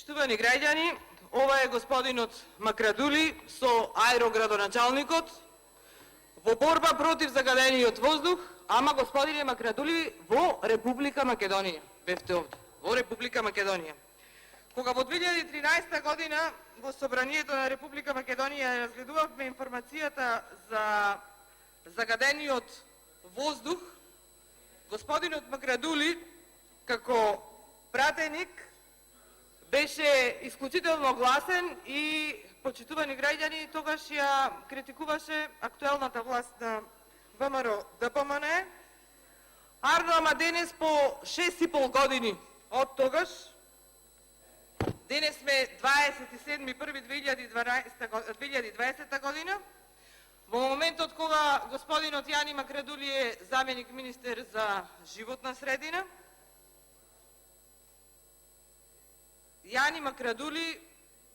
Почитувани граѓани, ова е господинот Макрадули со аероградоначалникот во борба против загадениот воздух, ама господине Макрадули во Република Македонија. Бевте овде, во Република Македонија. Кога во 2013 година во Собранието на Република Македонија разгледувавме информацијата за загадениот воздух, господинот Макрадули како пратеник беше исклучително гласен и, почитувани граѓани, тогаш ја критикуваше актуелната власт на ВМРО ДПМН. Арно, ама денес по 6,5 години од тогаш, денес сме 27.1.2020 година, во моментот кога господинот Јани Макрадули е заменик министер за животна средина, Јани Макрадули,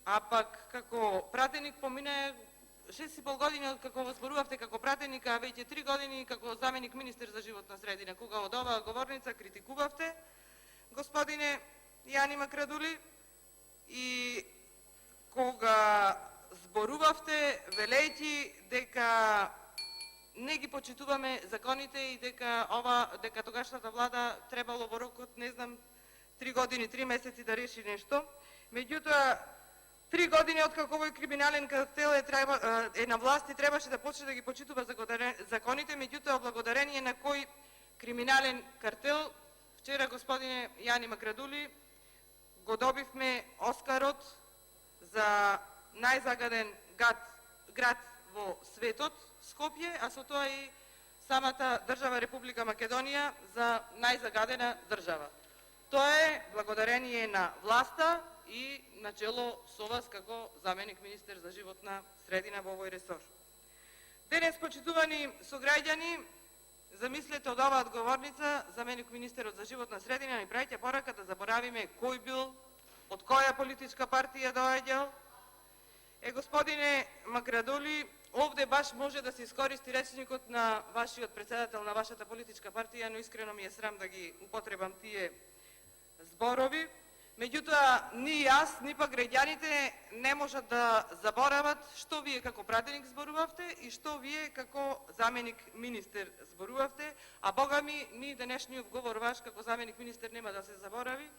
а пак како пратеник помина 6,5 години од како возборувавте како пратеник, а веќе 3 години како заменик министер за животна средина, кога од оваа говорница критикувавте господине Јани Макрадули и кога зборувавте велејќи дека не ги почитуваме законите и дека тогашната влада требало во рокот, не знам, 3 години, 3 месеци да реши нешто. Меѓутоа, 3 години откако овој криминален картел е на власт и требаше да почне да ги почитува законите, меѓутоа, благодарение на кој криминален картел, вчера господине Јани Макрадули, го добивме Оскарот за најзагаден град во светот, Скопје, а со тоа и самата држава Република Македонија за најзагадена држава. Тоа е благодарение на власта и начело со вас како заменик министер за животна средина во овој ресор. Денес, почитувани сограѓани, замислете од оваа одговорница, заменик министерот за животна средина ни праќа порака да заборавиме кој бил, од која политичка партија доаѓал. Господине Макрадули, овде баш може да се искористи речникот на вашиот председател на вашата политичка партија, но искрено ми е срам да ги употребам тие зборови. Меѓутоа, ни јас, ни пак граѓаните не можат да заборават што вие како пратеник зборувавте и што вие како заменик министер зборувавте, а бога ми, ни денешниот говор ваш како заменик министер нема да се заборави.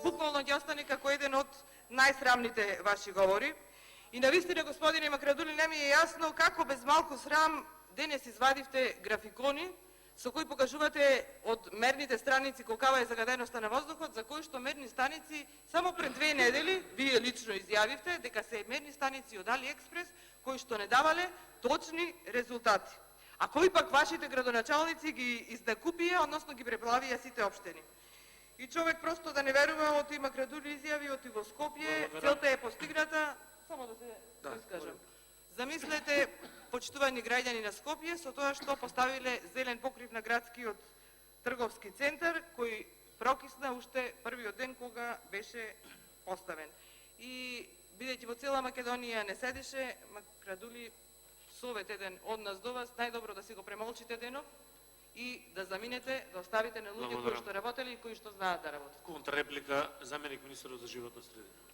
Буквално ќе остане како еден од најсрамните ваши говори. И навистина, господине Макрадули, не ми е јасно како без малку срам денес извадивте графикони со кои покажувате од мерните страници колкава е загаденоста на воздухот, за кои што мерни станици само пред 2 недели вие лично изјавивте дека се мерни станици од Алиекспрес кои што не давале точни резултати, а кои пак вашите градоначалници ги изнакупија, односно ги преплавија сите општини. И човек просто да не верува од Макрадули изјави од во Скопје, целта е постигната. Само да се искажам. Замислете, почитувани граѓани на Скопје, со тоа што поставиле зелен покрив на градскиот трговски центар, кој прокисна уште првиот ден кога беше поставен. И бидејќи во цела Македонија не седеше, Макрадули, совет еден од нас до вас, најдобро да си го премолчите денов и да заминете, да оставите на луѓе кои што работеле и кои што знаат да работат. Контрреплика, заменик министерот за животна средина.